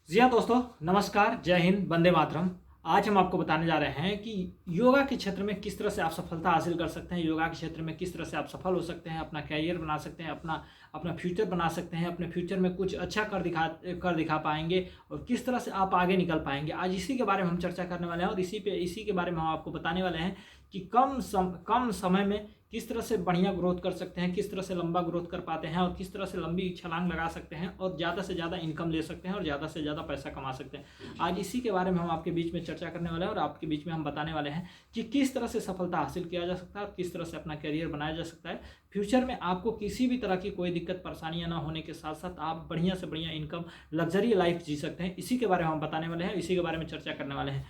जी हाँ दोस्तों, नमस्कार, जय हिंद, वंदे मातरम। आज हम आपको बताने जा रहे हैं कि योगा के क्षेत्र में किस तरह से आप सफलता हासिल कर सकते हैं। योगा के क्षेत्र में किस तरह से आप सफल हो सकते हैं, अपना कैरियर बना सकते हैं, अपना अपना फ्यूचर बना सकते हैं, अपने फ्यूचर में कुछ अच्छा कर दिखा पाएंगे और किस तरह से आप आगे निकल पाएंगे। आज इसी के बारे में हम चर्चा करने वाले हैं और इसी के बारे में हम आपको बताने वाले हैं कि कम समय में किस तरह से बढ़िया ग्रोथ कर सकते हैं, किस तरह से लंबा ग्रोथ कर पाते हैं और किस तरह से लंबी छलांग लगा सकते हैं और ज़्यादा से ज़्यादा इनकम ले सकते हैं और ज़्यादा से ज़्यादा पैसा कमा सकते हैं। आज इसी के बारे में हम आपके बीच में चर्चा करने वाले हैं और आपके बीच में हम बताने वाले हैं कि किस तरह से सफलता हासिल किया जा सकता है और किस तरह से अपना करियर बनाया जा सकता है। फ्यूचर में आपको किसी भी तरह की कोई दिक्कत परेशानियां ना होने के साथ साथ आप बढ़िया से बढ़िया इनकम, लग्जरी लाइफ जी सकते हैं। इसी के बारे में हम बताने वाले हैं, इसी के बारे में चर्चा करने वाले हैं।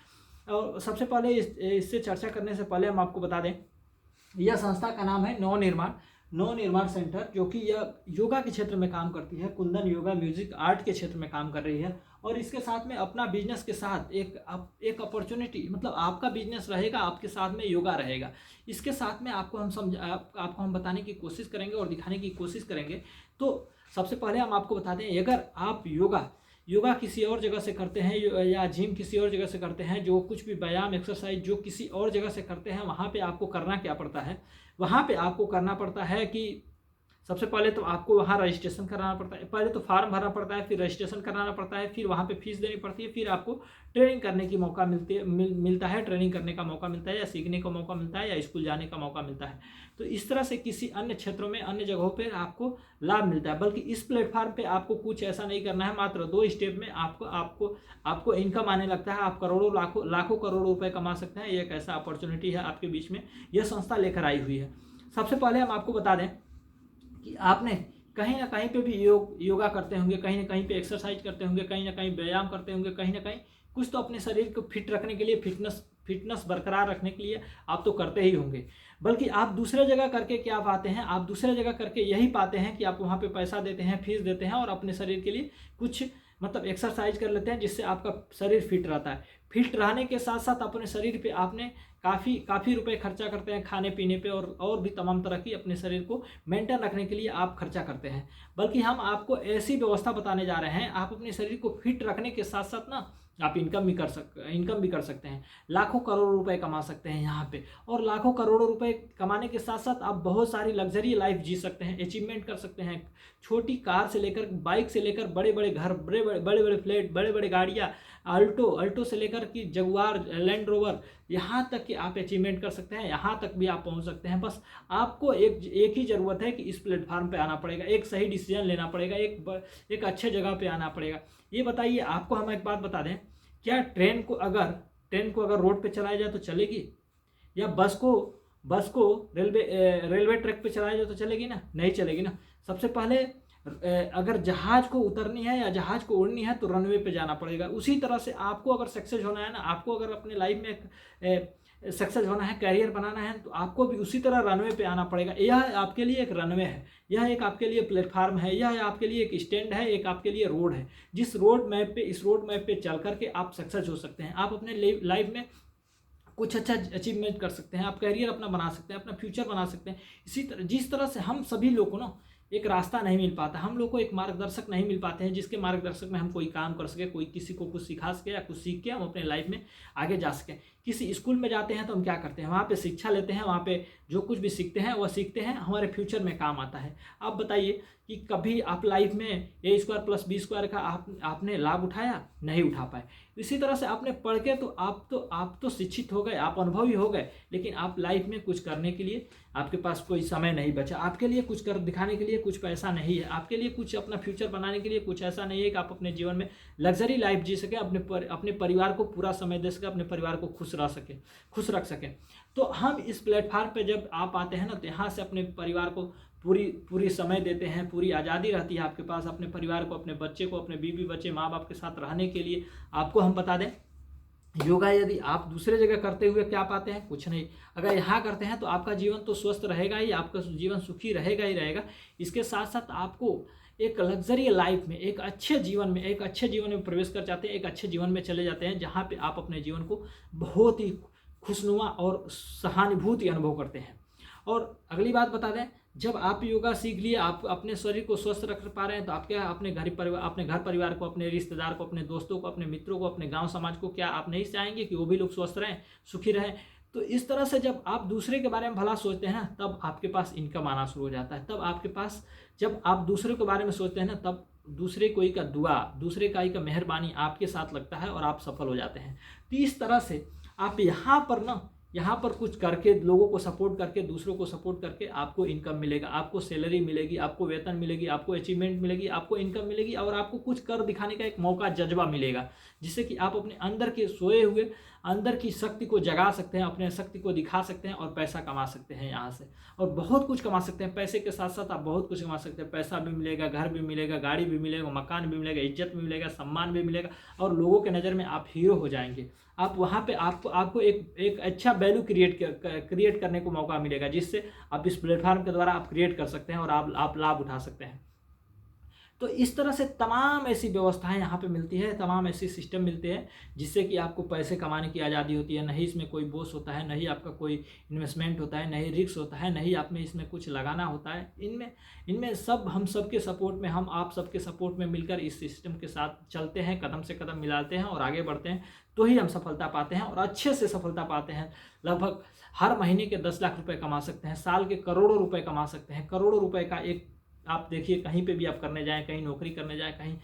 और सबसे पहले इससे चर्चा करने से पहले हम आपको बता दें, यह संस्था का नाम है नव निर्माण सेंटर, जो कि यह योगा के क्षेत्र में काम करती है। कुंदन योगा म्यूजिक आर्ट के क्षेत्र में काम कर रही है और इसके साथ में अपना बिजनेस के साथ एक अपॉर्चुनिटी, मतलब आपका बिजनेस रहेगा, आपके साथ में योगा रहेगा। इसके साथ में आपको हम बताने की कोशिश करेंगे और दिखाने की कोशिश करेंगे। तो सबसे पहले हम आपको बता दें, अगर आप योगा किसी और जगह से करते हैं या जिम किसी और जगह से करते हैं, जो कुछ भी व्यायाम एक्सरसाइज जो किसी और जगह से करते हैं, वहाँ पे आपको करना क्या पड़ता है? वहाँ पे आपको करना पड़ता है कि सबसे पहले तो आपको वहाँ रजिस्ट्रेशन कराना पड़ता है। पहले तो फॉर्म भरना पड़ता है, फिर रजिस्ट्रेशन कराना पड़ता है, फिर वहाँ पे फीस देनी पड़ती है, फिर आपको ट्रेनिंग करने की मौका मिलता है, ट्रेनिंग करने का मौका मिलता है या सीखने का मौका मिलता है या स्कूल जाने का मौका मिलता है। तो इस तरह से किसी अन्य क्षेत्रों में, अन्य जगहों पर आपको लाभ मिलता है, बल्कि इस प्लेटफॉर्म पर आपको कुछ ऐसा नहीं करना है। मात्र 2 स्टेप में आपको इनकम आने लगता है। आप करोड़ों लाखों करोड़ों रुपए कमा सकते हैं। ये एक ऐसा अपॉर्चुनिटी है आपके बीच में, यह संस्था लेकर आई हुई है। सबसे पहले हम आपको बता दें कि आपने कहीं ना कहीं पे भी योगा करते होंगे, कहीं ना कहीं पे एक्सरसाइज करते होंगे, कहीं ना कहीं व्यायाम करते होंगे, कहीं ना कहीं कुछ तो अपने शरीर को फिट रखने के लिए, फिटनेस बरकरार रखने के लिए आप तो करते ही होंगे। बल्कि आप दूसरे जगह करके क्या पाते हैं, आप दूसरे जगह करके यही पाते हैं कि आप वहाँ पे पैसा देते हैं, फीस देते हैं और अपने शरीर के लिए कुछ मतलब एक्सरसाइज कर लेते हैं, जिससे आपका शरीर फिट रहता है। फिट रहने के साथ साथ अपने शरीर पे आपने काफ़ी रुपए खर्चा करते हैं खाने पीने पे और भी तमाम तरह की अपने शरीर को मेंटेन रखने के लिए आप खर्चा करते हैं। बल्कि हम आपको ऐसी व्यवस्था बताने जा रहे हैं, आप अपने शरीर को फिट रखने के साथ साथ ना आप इनकम भी कर सकते हैं। लाखों करोड़ों रुपए कमा सकते हैं यहाँ पे, और लाखों करोड़ों रुपए कमाने के साथ साथ आप बहुत सारी लग्जरी लाइफ जी सकते हैं, अचीवमेंट कर सकते हैं। छोटी कार से लेकर, बाइक से लेकर बड़े बड़े घर, बड़े बड़े फ्लैट, बड़े बड़े गाड़ियाँ, अल्टो से लेकर कि जगुआर, लैंड रोवर, यहाँ तक कि आप अचीवमेंट कर सकते हैं। यहाँ तक भी आप पहुँच सकते हैं। बस आपको एक ही ज़रूरत है कि इस प्लेटफार्म पे आना पड़ेगा, एक सही डिसीजन लेना पड़ेगा, एक अच्छे जगह पे आना पड़ेगा। ये बताइए, आपको हम एक बात बता दें, क्या ट्रेन को अगर रोड पे चलाया जाए तो चलेगी? या बस को रेलवे ट्रैक पे चलाया जाए तो चलेगी ना? नहीं चलेगी ना। सबसे पहले अगर जहाज को उतरनी है या जहाज को उड़नी है तो रनवे पे जाना पड़ेगा। उसी तरह से आपको अगर सक्सेस होना है ना, आपको अगर अपने लाइफ में सक्सेस होना है, कैरियर बनाना है, तो आपको भी उसी तरह रनवे पे आना पड़ेगा। यह आपके लिए एक रनवे है, यह एक आपके लिए प्लेटफार्म है, यह आपके लिए एक स्टैंड है, एक आपके लिए रोड है। इस रोड मैप पे चल करके आप सक्सेस हो सकते हैं। आप अपने लाइफ में कुछ अच्छा अचीवमेंट कर सकते हैं, आप कैरियर अपना बना सकते हैं, अपना फ्यूचर बना सकते हैं। इसी तरह जिस तरह से हम सभी लोग को ना एक रास्ता नहीं मिल पाता, हम लोग को एक मार्गदर्शक नहीं मिल पाते हैं, जिसके मार्गदर्शक में हम कोई काम कर सके, कोई किसी को कुछ सिखा सके या कुछ सीख के हम अपने लाइफ में आगे जा सकें। किसी स्कूल में जाते हैं तो हम क्या करते हैं, वहाँ पे शिक्षा लेते हैं, वहाँ पे जो कुछ भी सीखते हैं वह सीखते हैं, हमारे फ्यूचर में काम आता है। आप बताइए कि कभी आप लाइफ में a² + b² का आपने लाभ उठाया? नहीं उठा पाए। इसी तरह से आपने पढ़ के तो आप तो शिक्षित हो गए, आप अनुभवी हो गए, लेकिन आप लाइफ में कुछ करने के लिए आपके पास कोई समय नहीं बचा, आपके लिए कुछ कर दिखाने के लिए कुछ पैसा नहीं है, आपके लिए कुछ अपना फ्यूचर बनाने के लिए कुछ ऐसा नहीं है कि आप अपने जीवन में लग्जरी लाइफ जी सके, अपने परिवार को पूरा समय दे सके, अपने परिवार को खुश रख सके। तो हम इस प्लेटफार्म पे जब आप आते हैं ना, तो यहाँ से अपने परिवार को पूरी समय देते हैं, पूरी आज़ादी रहती है आपके पास, अपने परिवार को, अपने बच्चे को, अपने बीवी बच्चे, माँ बाप के साथ रहने के लिए। आपको हम बता दें, योगा यदि आप दूसरे जगह करते हुए क्या पाते हैं? कुछ नहीं। अगर यहाँ करते हैं तो आपका जीवन तो स्वस्थ रहेगा ही, आपका जीवन सुखी रहेगा ही रहेगा। इसके साथ साथ आपको एक लग्जरी लाइफ में, एक अच्छे जीवन में प्रवेश कर जाते हैं, एक अच्छे जीवन में चले जाते हैं, जहाँ पे आप अपने जीवन को बहुत ही खुशनुमा और सहानुभूति अनुभव करते हैं। और अगली बात बता दें, जब आप योगा सीख लिए, आप अपने शरीर को स्वस्थ रख पा रहे हैं, तो आप क्या अपने घर परिवार को, अपने रिश्तेदार को, अपने दोस्तों को, अपने मित्रों को, अपने गांव समाज को, क्या आप नहीं चाहेंगे कि वो भी लोग स्वस्थ रहें, सुखी रहें? तो इस तरह से जब आप दूसरे के बारे में भला सोचते हैं ना, तब आपके पास इनकम आना शुरू हो जाता है। तब आपके पास, जब आप दूसरे के बारे में सोचते हैं ना, तब दूसरे कोई का दुआ, दूसरे का मेहरबानी आपके साथ लगता है और आप सफल हो जाते हैं। तो इस तरह से आप यहाँ पर कुछ करके, लोगों को सपोर्ट करके, दूसरों को सपोर्ट करके आपको इनकम मिलेगा, आपको सैलरी मिलेगी, आपको वेतन मिलेगी, आपको अचीवमेंट मिलेगी, आपको इनकम मिलेगी, और आपको कुछ कर दिखाने का एक मौका, जज्बा मिलेगा, जिससे कि आप अपने अंदर के सोए हुए अंदर की शक्ति को जगा सकते हैं, अपने शक्ति को दिखा सकते हैं और पैसा कमा सकते हैं यहाँ से, और बहुत कुछ कमा सकते हैं। पैसे के साथ साथ आप बहुत कुछ कमा सकते हैं। पैसा भी मिलेगा, घर भी मिलेगा, गाड़ी भी मिलेगा, मकान भी मिलेगा, इज्जत भी मिलेगा, सम्मान भी मिलेगा, और लोगों के नज़र में आप हीरो हो जाएंगे। आप वहाँ पे आपको एक अच्छा वैल्यू क्रिएट करने को मौका मिलेगा, जिससे आप इस प्लेटफॉर्म के द्वारा आप क्रिएट कर सकते हैं और आप लाभ उठा सकते हैं। तो इस तरह से तमाम ऐसी व्यवस्थाएं यहाँ पे मिलती है, तमाम ऐसे सिस्टम मिलते हैं, जिससे कि आपको पैसे कमाने की आज़ादी होती है। नहीं इसमें कोई बोझ होता है, नहीं आपका कोई इन्वेस्टमेंट होता है, नहीं रिस्क होता है, नहीं आप में इसमें कुछ लगाना होता है। इनमें सब हम सबके सपोर्ट में, हम आप सबके सपोर्ट में मिलकर इस सिस्टम के साथ चलते हैं, कदम से कदम मिलाते हैं और आगे बढ़ते हैं, तो ही हम सफलता पाते हैं, और अच्छे से सफलता पाते हैं। लगभग हर महीने के 10 लाख रुपए कमा सकते हैं, साल के करोड़ों रुपए कमा सकते हैं। करोड़ों रुपए का एक, आप देखिए कहीं पे भी आप करने जाएं, कहीं नौकरी करने जाएं, कहीं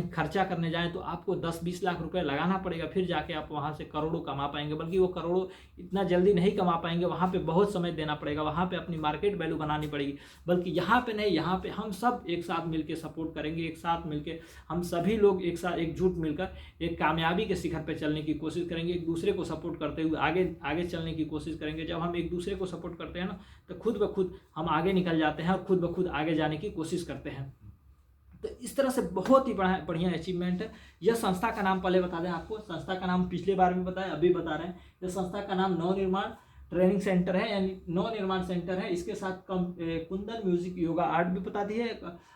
खर्चा करने जाएं, तो आपको 10-20 लाख रुपए लगाना पड़ेगा, फिर जाके आप वहाँ से करोड़ों कमा पाएंगे। बल्कि वो करोड़ों इतना जल्दी नहीं कमा पाएंगे, वहाँ पे बहुत समय देना पड़ेगा, वहाँ पे अपनी मार्केट वैल्यू बनानी पड़ेगी। बल्कि यहाँ पे नहीं, यहाँ पे हम सब एक साथ मिलकर सपोर्ट करेंगे, एक साथ मिलकर हम सभी लोग एक साथ एकजुट मिलकर एक कामयाबी के शिखर पर चलने की कोशिश करेंगे, एक दूसरे को सपोर्ट करते हुए आगे चलने की कोशिश करेंगे। जब हम एक दूसरे को सपोर्ट करते हैं ना, तो खुद ब खुद हम आगे निकल जाते हैं और खुद ब खुद आगे जाने की कोशिश करते हैं। तो इस तरह से बहुत ही बढ़िया अचीवमेंट है। यह संस्था का नाम पहले बता दें आपको, संस्था का नाम पिछले बार भी बताया, अभी बता रहे हैं। यह संस्था का नाम नवनिर्माण ट्रेनिंग सेंटर है, यानी नवनिर्माण सेंटर है। इसके साथ कुंदन म्यूजिक योगा आर्ट भी बता दी है।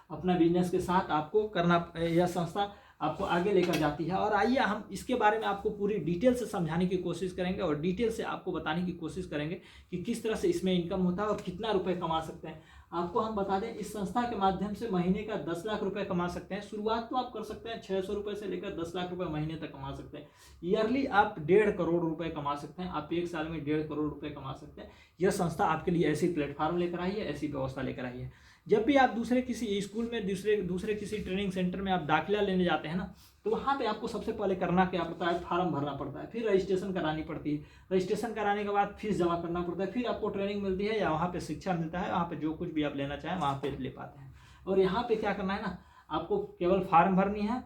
अपना बिजनेस के साथ आपको करना, यह संस्था आपको आगे लेकर जाती है। और आइए हम इसके बारे में आपको पूरी डिटेल से समझाने की कोशिश करेंगे और डिटेल से आपको बताने की कोशिश करेंगे कि किस तरह से इसमें इनकम होता है और कितना रुपए कमा सकते हैं। आपको हम बता दें, इस संस्था के माध्यम से महीने का 10 लाख रुपए कमा सकते हैं। शुरुआत तो आप कर सकते हैं 600 रुपए से लेकर 10 लाख रुपए महीने तक कमा सकते हैं। ईयरली आप 1.5 करोड़ रुपए कमा सकते हैं। आप एक साल में 1.5 करोड़ रुपए कमा सकते हैं। यह संस्था आपके लिए ऐसी प्लेटफॉर्म लेकर आई है, ऐसी व्यवस्था लेकर आई है। जब भी आप दूसरे किसी स्कूल में, दूसरे किसी ट्रेनिंग सेंटर में आप दाखिला लेने जाते हैं ना, तो वहाँ पे आपको सबसे पहले करना क्या पड़ता है, फॉर्म भरना पड़ता है, फिर रजिस्ट्रेशन करानी पड़ती है। रजिस्ट्रेशन कराने के बाद फीस जमा करना पड़ता है, फिर आपको ट्रेनिंग मिलती है या वहाँ पे शिक्षा मिलता है। वहाँ पे जो कुछ भी आप लेना चाहें वहाँ पे ले पाते हैं। और यहाँ पे क्या करना है ना, आपको केवल फॉर्म भरनी है,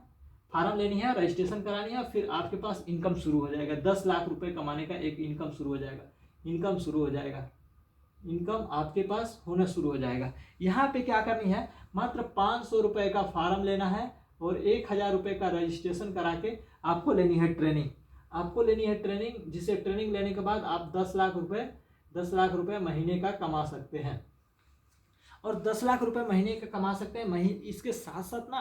फॉर्म लेनी है, रजिस्ट्रेशन करानी है, फिर आपके पास इनकम शुरू हो जाएगा। 10 लाख रुपए कमाने का एक इनकम शुरू हो जाएगा। इनकम आपके पास होना शुरू हो जाएगा। यहाँ पे क्या करनी है, मात्र 500 रुपए का फॉर्म लेना है और 1000 रुपए का रजिस्ट्रेशन करा के आपको लेनी है ट्रेनिंग। जिसे ट्रेनिंग लेने के बाद आप 10 लाख रुपए महीने का कमा सकते हैं। और 10 लाख रुपए महीने का कमा सकते हैं। इसके साथ साथ ना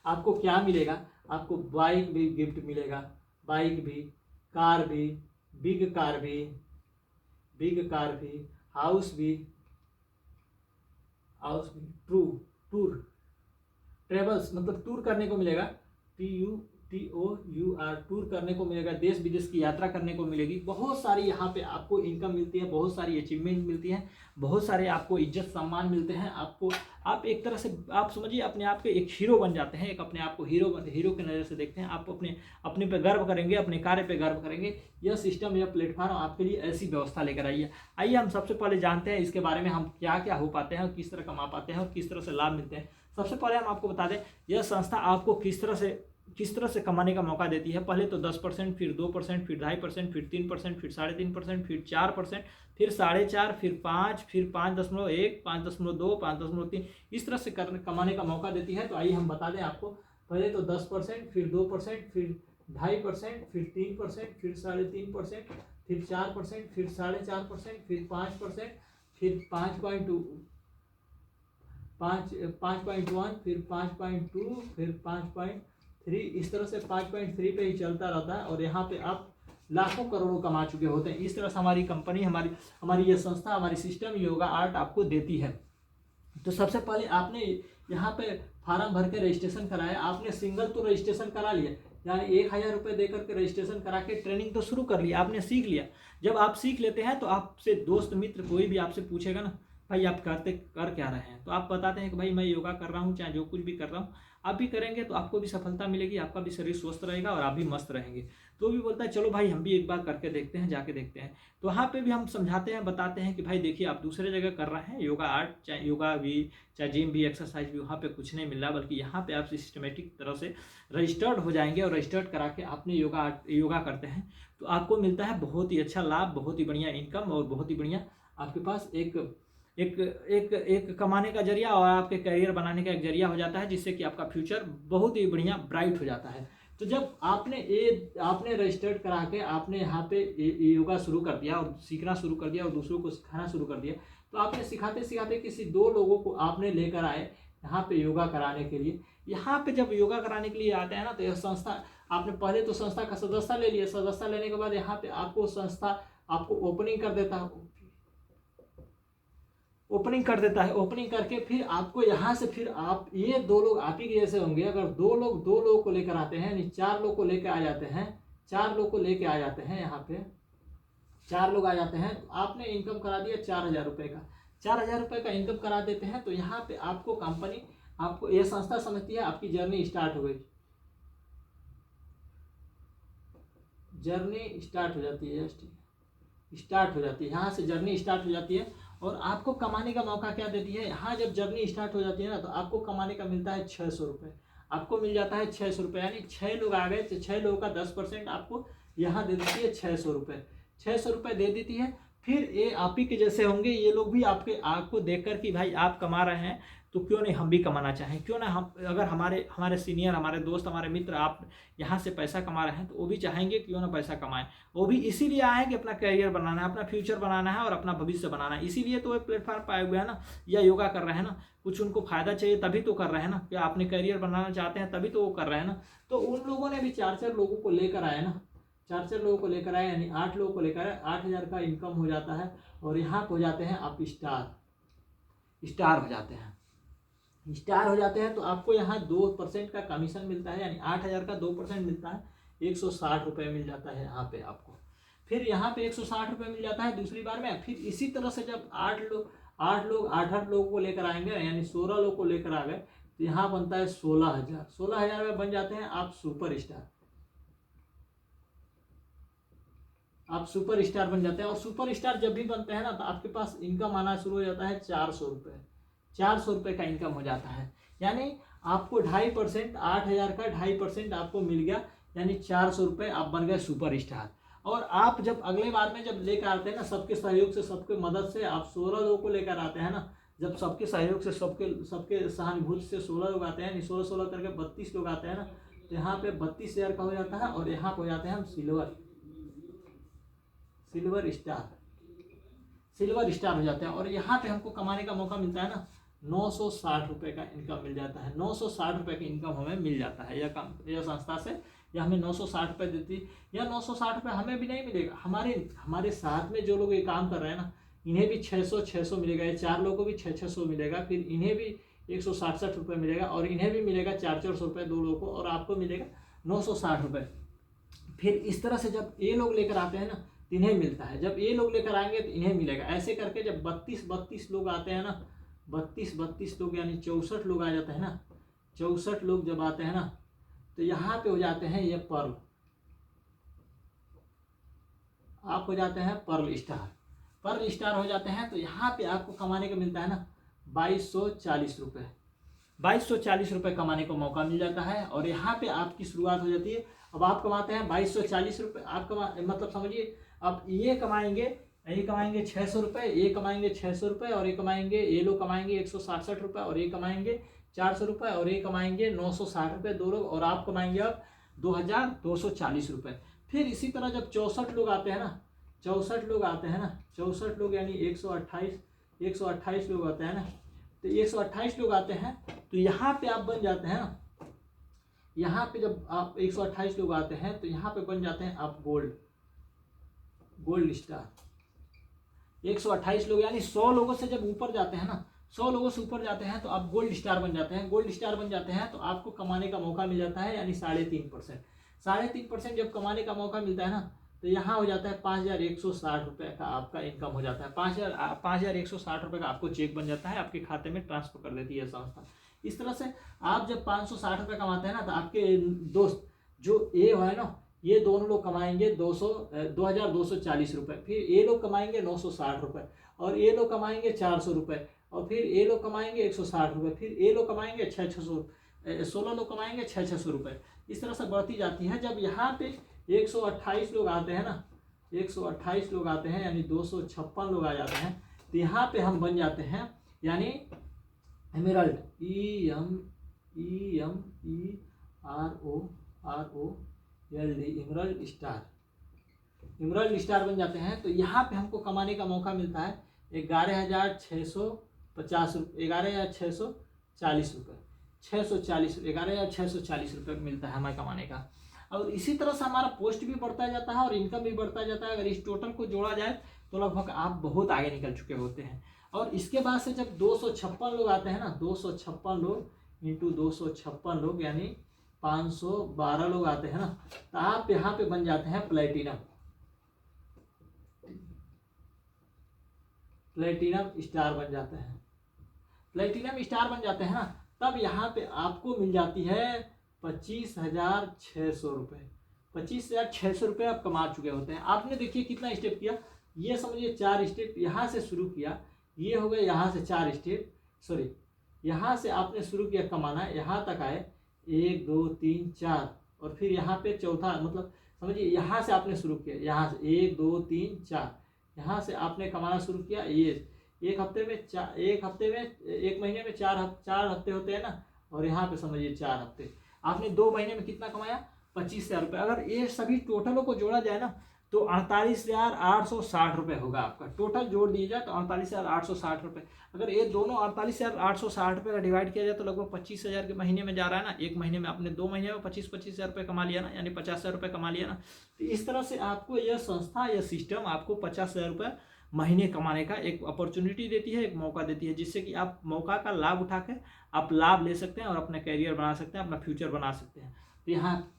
आपको क्या मिलेगा, आपको बाइक भी गिफ्ट मिलेगा, बाइक भी, कार भी, बिग कार भी, हाउस भी, टूर ट्रेवल्स मतलब टूर करने को मिलेगा, TOUR टूर करने को मिलेगा, देश विदेश की यात्रा करने को मिलेगी। बहुत सारी यहाँ पे आपको इनकम मिलती है, बहुत सारी अचीवमेंट मिलती हैं, बहुत सारे आपको इज्जत सम्मान मिलते हैं। आप एक तरह से आप समझिए अपने आप के एक हीरो बन जाते हैं, एक अपने आप को हीरो की नज़र से देखते हैं। आप अपने पे गर्व करेंगे, अपने कार्य पे गर्व करेंगे। यह सिस्टम, यह प्लेटफॉर्म आपके लिए ऐसी व्यवस्था लेकर आई है। आइए हम सबसे पहले जानते हैं इसके बारे में, हम क्या क्या हो पाते हैं और किस तरह कमा पाते हैं और किस तरह से लाभ मिलते हैं। सबसे पहले हम आपको बता दें, यह संस्था आपको किस तरह से कमाने का मौका देती है। पहले तो 10%, फिर 2%, फिर 2.5%, फिर 3%, फिर 3.5%, फिर 4%, फिर 4.5%, फिर 5%, फिर 5.1%, 5.2%, 5.3%, इस तरह से कमाने का मौका देती है। तो आइए हम बता दें आपको, पहले तो 10%, फिर 2%, फिर 2.5%, फिर 3%, फिर 3.5%, फिर 4%, फिर 4.5%, फिर 5%, फिर 5.1, फिर 5.2, फिर 5.3, इस तरह से 5.3 पे ही चलता रहता है। और यहाँ पे आप लाखों करोड़ों कमा चुके होते हैं। इस तरह से हमारी कंपनी, हमारी ये संस्था, हमारी सिस्टम योगा आर्ट आपको देती है। तो सबसे पहले आपने यहाँ पे फार्म भर के रजिस्ट्रेशन कराया, आपने सिंगल तो रजिस्ट्रेशन करा लिया, यानी 1000 रुपये दे करके रजिस्ट्रेशन करा के ट्रेनिंग तो शुरू कर लिया, आपने सीख लिया। जब आप सीख लेते हैं तो आपसे दोस्त मित्र कोई भी आपसे पूछेगा ना भाई आप कर क्या रहे हैं, तो आप बताते हैं कि भाई मैं योगा कर रहा हूँ, चाहे जो कुछ भी कर रहा हूँ। आप भी करेंगे तो आपको भी सफलता मिलेगी, आपका भी शरीर स्वस्थ रहेगा और आप भी मस्त रहेंगे। तो भी बोलता है चलो भाई हम भी एक बार करके देखते हैं, जाके देखते हैं। तो वहाँ पे भी हम समझाते हैं, बताते हैं कि भाई देखिए आप दूसरे जगह कर रहे हैं योगा आर्ट, चाहे योगा भी, चाहे जिम भी, एक्सरसाइज भी, वहाँ पे कुछ नहीं मिल रहा, बल्कि यहाँ पे आप सिस्टमेटिक तरह से रजिस्टर्ड हो जाएंगे और रजिस्टर्ड करा के आपने योगा करते हैं तो आपको मिलता है बहुत ही अच्छा लाभ, बहुत ही बढ़िया इनकम और बहुत ही बढ़िया आपके पास एक एक एक एक कमाने का जरिया और आपके करियर बनाने का एक जरिया हो जाता है, जिससे कि आपका फ्यूचर बहुत ही बढ़िया ब्राइट हो जाता है। तो जब आपने रजिस्टर्ड करा के आपने यहाँ पे योगा शुरू कर दिया और सीखना शुरू कर दिया और दूसरों को सिखाना शुरू कर दिया, तो आपने सिखाते सिखाते किसी 2 लोगों को आपने लेकर आए यहाँ पे योगा कराने के लिए। यहाँ पे जब योगा कराने के लिए आते हैं ना, तो यह संस्था आपने पहले तो संस्था का सदस्य ले लिया, सदस्य लेने के बाद यहाँ पे आपको संस्था आपको ओपनिंग कर देता है, ओपनिंग करके फिर आपको यहाँ से फिर आप ये 2 लोग आप ही के जैसे होंगे। अगर 2 लोग को लेकर आते हैं, यानी 4 लोग को लेकर आ जाते हैं, 4 लोग को लेकर आ जाते हैं, यहाँ पे 4 लोग आ जाते हैं, तो आपने इनकम करा दिया 4000 रुपये का, 4000 रुपये का इनकम करा देते हैं। तो यहाँ पे आपको कंपनी, आपको ये संस्था समझती है आपकी जर्नी स्टार्ट हो गई, जर्नी स्टार्ट हो जाती है, स्टार्ट हो जाती है, यहाँ से जर्नी स्टार्ट हो जाती है। और आपको कमाने का मौका क्या देती है, यहाँ जब जर्नी स्टार्ट हो जाती है ना, तो आपको कमाने का मिलता है 600 रुपये, आपको मिल जाता है 600 रुपये, यानी 6 लोग आ गए तो 6 लोगों का 10% आपको यहाँ दे देती है 600 रुपये, 600 रुपये दे देती है। फिर ये आप ही के जैसे होंगे, ये लोग भी आपको देख कर कि भाई आप कमा रहे हैं तो क्यों नहीं हम भी कमाना चाहें, क्यों ना हम, अगर हमारे सीनियर, हमारे दोस्त, हमारे मित्र आप यहाँ से पैसा कमा रहे हैं तो वो भी चाहेंगे क्यों ना पैसा कमाएं। वो भी इसीलिए आए हैं कि अपना करियर बनाना है, अपना फ्यूचर बनाना है और अपना भविष्य बनाना है, इसीलिए तो वो प्लेटफॉर्म पाए हुए हैं ना, या योगा कर रहे हैं ना। कुछ उनको फायदा चाहिए तभी तो कर रहे हैं ना, कि अपने करियर बनाना चाहते हैं तभी तो वो कर रहे हैं ना। तो उन लोगों ने भी 4-4 लोगों को लेकर आए ना, 4-4 लोगों को लेकर आए, यानी 8 लोगों को लेकर आए, 8000 का इनकम हो जाता है। और यहाँ हो जाते हैं आप स्टार हो जाते हैं, स्टार हो जाते हैं। तो आपको यहाँ 2% का कमीशन मिलता है, यानी 8000 का 2% मिलता है, 160 रुपये मिल जाता है यहाँ पे आपको। फिर यहाँ पे 160 रुपये मिल जाता है दूसरी बार में। फिर इसी तरह से जब 8 लोगों को लेकर आएंगे, यानी 16 लोग को लेकर आ गए, तो यहाँ बनता है 16,000 में बन जाते हैं आप सुपर स्टार बन जाते हैं। और सुपर स्टार जब भी बनते हैं ना, तो आपके पास इनकम आना शुरू हो जाता है 400 रुपये, 400 रुपये का इनकम हो जाता है। यानी आपको 2.5%, 8000 का 2.5% आपको मिल गया, यानी 400 रुपये आप बन गए सुपर स्टार। और आप जब अगले बार में जब लेकर आते हैं ना, सबके सहयोग से, सबके मदद से आप 16 लोगों को लेकर आते हैं ना, जब सबके सहयोग से, सबके सहानुभूति से 16 लोग आते हैं, 16 करके 32 लोग आते हैं ना, तो यहाँ पे 32,000 का हो जाता है। और यहाँ हो जाते हैं हम सिल्वर स्टार हो जाते हैं। और यहाँ पे हमको कमाने का मौका मिलता है ना, 960 रुपये का इनकम मिल जाता है, 960 रुपये की इनकम हमें मिल जाता है। यह संस्था से यह हमें 960 रुपये देती है। या 960 रुपये हमें भी नहीं मिलेगा, हमारे साथ में जो लोग ये काम कर रहे हैं ना, इन्हें भी 600 मिलेगा, ये 4 लोगों को भी 600 मिलेगा, फिर इन्हें भी 167 रुपये मिलेगा, और इन्हें भी मिलेगा 400 रुपये 2 लोगों को, और आपको मिलेगा 960 रुपये। फिर इस तरह से जब ये लोग लेकर आते हैं ना, तो इन्हें मिलता है, जब ये लोग लेकर आएंगे तो इन्हें मिलेगा। ऐसे करके जब 32 लोग आते हैं ना, 32 लोग यानी 64 लोग आ जाते हैं ना, 64 लोग जब आते हैं ना, तो यहाँ पे हो जाते हैं ये पर्ल, आप हो जाते हैं पर्ल स्टार हो जाते हैं। तो यहाँ पे आपको कमाने का मिलता है ना 2240 रुपये, 2240 रुपये कमाने का मौका मिल जाता है। और यहाँ पे आपकी शुरुआत हो जाती है। अब आप कमाते हैं 2240 रुपये, आप मतलब समझिए, अब ये कमाएंगे 600 रुपये, ये कमाएंगे 600 रुपये, और ये लोग कमाएंगे 167 रुपये, और ये कमाएंगे 400 रुपये, और ये कमाएंगे 960 रुपये 2 लोग, और आप कमाएंगे अब 2240 रुपये। फिर इसी तरह जब 64 लोग आते हैं ना, 64 लोग यानी 128 लोग आते हैं ना, तो 128 लोग आते हैं, तो यहाँ पे आप बन जाते हैं ना, यहाँ पे जब आप 128 लोग आते हैं, तो यहाँ पे बन जाते हैं आप गोल्ड स्टार। 128 लोग यानी 100 लोगों से जब ऊपर जाते हैं ना, 100 लोगों से ऊपर जाते हैं तो आप गोल्ड स्टार बन जाते हैं। गोल्ड स्टार बन जाते हैं तो आपको कमाने का मौका मिल जाता है, यानी 3.5%। 3.5% जब कमाने का मौका मिलता है ना, तो यहाँ हो जाता है 5,160 रुपये का आपका इनकम हो जाता है। 5,160 रुपये का आपको चेक बन जाता है, आपके खाते में ट्रांसफर कर देती है संस्था। इस तरह से आप जब 560 रुपये कमाते हैं ना, तो आपके दोस्त जो ए है ना, ये दोनों लोग कमाएंगे 2,240 रुपये, फिर ये लोग कमाएंगे 960 रुपये, और ये लोग कमाएंगे 400 रुपये, और फिर ये लोग कमाएंगे 160 रुपये, फिर ये लोग कमाएंगे 16 लोग कमाएंगे 600 रुपये। इस तरह से बढ़ती जाती है। जब यहाँ पे 128 लोग आते हैं ना, 128 लोग आते हैं, यानी 256 लोग आ जाते हैं, तो यहाँ पे हम बन जाते हैं यानी एमराल्ड, EMERALD, एमराल्ड स्टार बन जाते हैं। तो यहाँ पे हमको कमाने का मौका मिलता है 11,640 रुपये, 11,640 रुपये, 11,640 रुपये मिलता है हमें कमाने का। और इसी तरह से हमारा पोस्ट भी बढ़ता जाता है और इनकम भी बढ़ता जाता है। अगर इस टोटल को जोड़ा जाए तो लगभग आप बहुत आगे निकल चुके होते हैं। और इसके बाद से जब 256 लोग आते हैं ना, 256 लोग इंटू 256 लोग यानी 512 लोग आते हैं ना, तो आप यहाँ पे बन जाते हैं प्लेटिनम स्टार बन जाते हैं। प्लेटिनम स्टार बन जाते हैं ना, तब यहाँ पे आपको मिल जाती है 25,600 रुपये। 25,600 रुपये आप कमा चुके होते हैं। आपने देखिए कितना स्टेप किया, ये समझिए 4 स्टेप यहाँ से शुरू किया, ये हो गए यहाँ से 4 स्टेप, सॉरी यहाँ से आपने शुरू किया कमाना, यहाँ तक आए 1 2 3 4, और फिर यहाँ पे चौथा, मतलब समझिए यहाँ से आपने शुरू किया, यहाँ से 1 2 3 4, यहाँ से आपने कमाना शुरू किया। ये एक हफ्ते में एक महीने में 4 हफ्ते होते हैं ना, और यहाँ पे समझिए 4 हफ्ते, आपने 2 महीने में कितना कमाया, 25,000 रुपये। अगर ये सभी टोटलों को जोड़ा जाए ना, तो 48,860 रुपये होगा आपका। टोटल जोड़ दिया जाए तो 48,860 रुपये। अगर ये दोनों 48,860 रुपये का डिवाइड किया जाए तो लगभग 25,000 के महीने में जा रहा है ना। एक महीने में आपने 2 महीने में 25,000 रुपये कमा लिया ना, यानी 50,000 रुपये कमा लिया ना। तो इस तरह से आपको यह संस्था, यह सिस्टम आपको 50,000 रुपये महीने कमाने का एक अपॉर्चुनिटी देती है, एक मौका देती है, जिससे कि आप मौका का लाभ उठा के आप लाभ ले सकते हैं और अपना करियर बना सकते हैं, अपना फ्यूचर बना सकते हैं। तो यहाँ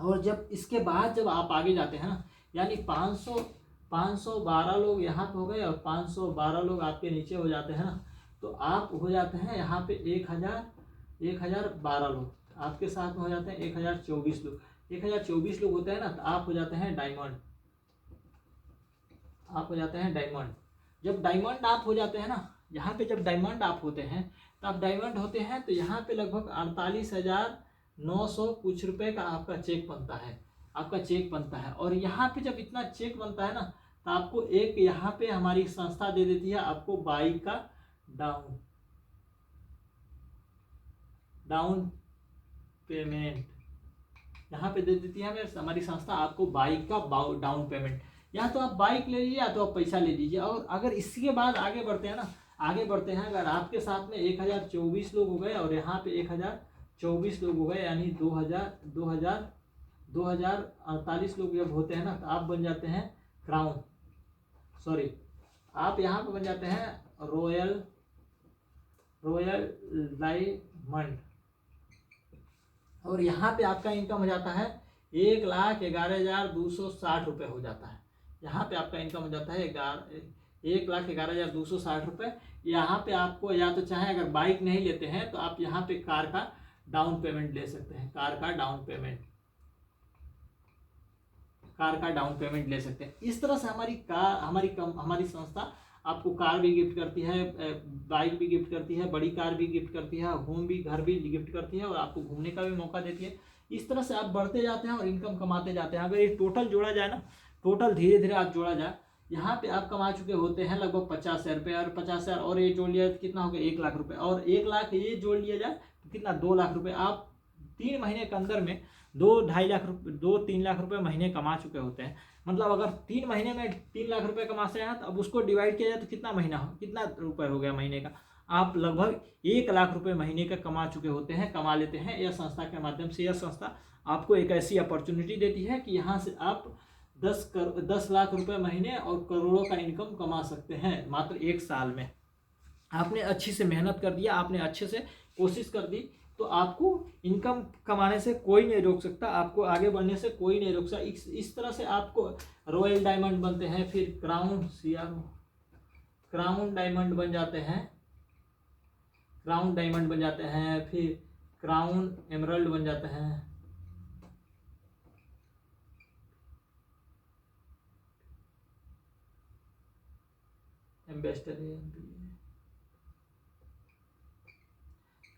और जब इसके बाद जब आप आगे जाते हैं ना, यानी 512 लोग यहाँ पे हो गए और 512 लोग आपके नीचे हो जाते हैं ना, तो आप हो जाते हैं यहाँ पे 1,012 लोग आपके साथ में हो जाते हैं 1,024 लोग। 1,024 लोग होते हैं ना, तो आप हो जाते हैं डायमंड, आप हो जाते हैं डायमंड। जब डायमंड आप हो जाते हैं ना, यहाँ पे जब डायमंड आप होते हैं, तो आप डायमंड होते हैं तो यहाँ पे लगभग 48,900 कुछ रुपए का आपका चेक बनता है, आपका चेक बनता है। और यहाँ पे जब इतना चेक बनता है ना, तो आपको एक यहाँ पे हमारी संस्था दे देती है आपको बाइक का डाउन पेमेंट, यहाँ पे दे देती है हमारी संस्था आपको बाइक का डाउन पेमेंट। या तो आप बाइक ले लीजिए या तो आप पैसा ले लीजिए। और अगर इसके बाद आगे बढ़ते हैं ना, आगे बढ़ते हैं, अगर आपके साथ में 1,024 लोग हो गए और यहाँ पे 1,024 लोग हो गए, यानी 2,048 लोग जब होते हैं ना, तो आप बन जाते हैं आप यहाँ पे बन जाते हैं रॉयल डायमंड। और यहाँ पे आपका इनकम हो जाता है 1,11,260 रुपये हो जाता है। यहाँ पे आपका इनकम हो जाता है 1,11,260 रुपये। यहाँ पे आपको या तो चाहे अगर बाइक नहीं लेते हैं तो आप यहाँ पे कार का डाउन पेमेंट ले सकते हैं, कार का डाउन पेमेंट ले सकते हैं। इस तरह से हमारी संस्था आपको कार भी गिफ्ट करती है, बाइक भी गिफ्ट करती है, बड़ी कार भी गिफ्ट करती है, घर भी गिफ्ट करती है, और आपको घूमने का भी मौका देती है। इस तरह से आप बढ़ते जाते हैं और इनकम कमाते जाते हैं। अगर ये टोटल जोड़ा जाए ना, टोटल धीरे धीरे आप जोड़ा जाए, यहाँ पे आप कमा चुके होते हैं लगभग 50,000 रुपये, और 50,000 और ये जोड़ लिया तो कितना हो गया 1 लाख रुपये, और 1 लाख ये जोड़ लिया जाए तो कितना 2 लाख रुपये। आप 3 महीने के अंदर में 2-3 लाख रुपये महीने कमा चुके होते हैं। मतलब अगर 3 महीने में 3 लाख रुपये कमाते हैं तो अब उसको डिवाइड किया जाए तो कितना रुपये हो गया महीने का, आप लगभग 1 लाख रुपये महीने का कमा चुके होते हैं, कमा लेते हैं। यह संस्था के माध्यम से, यह संस्था आपको एक ऐसी अपॉर्चुनिटी देती है कि यहाँ से आप 10 लाख रुपए महीने और करोड़ों का इनकम कमा सकते हैं मात्र 1 साल में। आपने अच्छी से मेहनत कर दिया, आपने अच्छे से कोशिश कर दी, तो आपको इनकम कमाने से कोई नहीं रोक सकता, आपको आगे बढ़ने से कोई नहीं रोक सकता। इस तरह से आपको रॉयल डायमंड बनते हैं, फिर क्राउन डायमंड बन जाते हैं, फिर क्राउन एमरल्ड बन जाते हैं,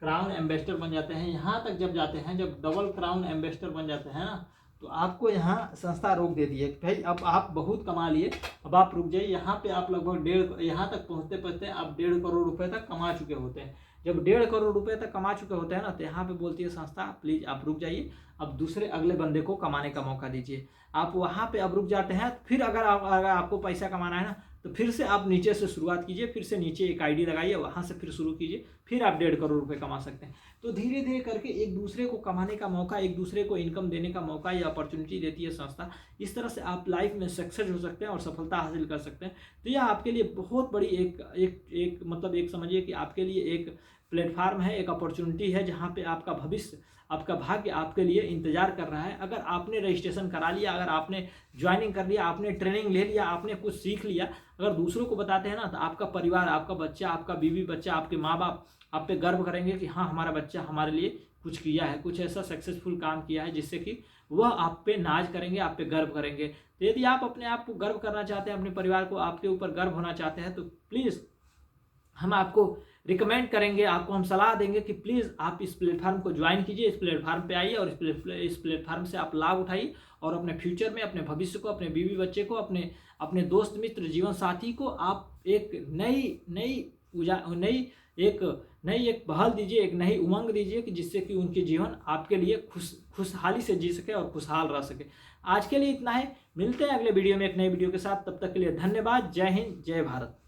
क्राउन एम्बेसडर बन जाते हैं। यहाँ तक जब जाते हैं, जब डबल क्राउन एम्बेसडर बन जाते हैं ना, तो आपको यहाँ संस्था रोक देती है भाई अब आप बहुत कमा लिए, अब आप रुक जाइए। यहाँ पे आप लगभग यहाँ तक पहुँचते आप 1.5 करोड़ रुपए तक कमा चुके होते हैं। जब 1.5 करोड़ रुपए तक कमा चुके होते हैं ना, तो यहाँ पे बोलती है संस्था प्लीज आप रुक जाइए, अब दूसरे अगले बंदे को कमाने का मौका दीजिए। आप वहाँ पे अब रुक जाते हैं। फिर अगर आपको पैसा कमाना है ना, तो फिर से आप नीचे से शुरुआत कीजिए, फिर से नीचे एक आईडी लगाइए, वहाँ से फिर शुरू कीजिए, फिर आप 1.5 करोड़ रुपए कमा सकते हैं। तो धीरे धीरे करके एक दूसरे को कमाने का मौका, एक दूसरे को इनकम देने का मौका या अपॉर्चुनिटी देती है संस्था। इस तरह से आप लाइफ में सक्सेस हो सकते हैं और सफलता हासिल कर सकते हैं। तो यह आपके लिए बहुत बड़ी एक मतलब एक समझिए कि आपके लिए एक प्लेटफार्म है, एक अपॉर्चुनिटी है, जहाँ पे आपका भविष्य, आपका भाग्य आपके लिए इंतजार कर रहा है। अगर आपने रजिस्ट्रेशन करा लिया, अगर आपने ज्वाइनिंग कर लिया, आपने ट्रेनिंग ले लिया, आपने कुछ सीख लिया, अगर दूसरों को बताते हैं ना, तो आपका परिवार, आपका बच्चा, आपका बीवी बच्चा, आपके माँ बाप आप पे गर्व करेंगे कि हाँ हमारा बच्चा हमारे लिए कुछ किया है, कुछ ऐसा सक्सेसफुल काम किया है जिससे कि वह आप पे नाज करेंगे, आप पे गर्व करेंगे। तो यदि आप अपने आप को गर्व करना चाहते हैं, अपने परिवार को आपके ऊपर गर्व होना चाहते हैं, तो प्लीज़ हम आपको रिकमेंड करेंगे, आपको हम सलाह देंगे कि प्लीज़ आप इस प्लेटफार्म को ज्वाइन कीजिए, इस प्लेटफार्म पे आइए और इस प्लेटफार्म से आप लाभ उठाइए और अपने फ्यूचर में, अपने भविष्य को, अपने बीवी बच्चे को, अपने दोस्त मित्र जीवन साथी को आप एक नई एक बहाल दीजिए, एक नई उमंग दीजिए कि जिससे कि उनके जीवन आपके लिए खुशहाली से जी सके और खुशहाल रह सके। आज के लिए इतना है, मिलते हैं अगले वीडियो में एक नई वीडियो के साथ। तब तक के लिए धन्यवाद। जय हिंद, जय भारत।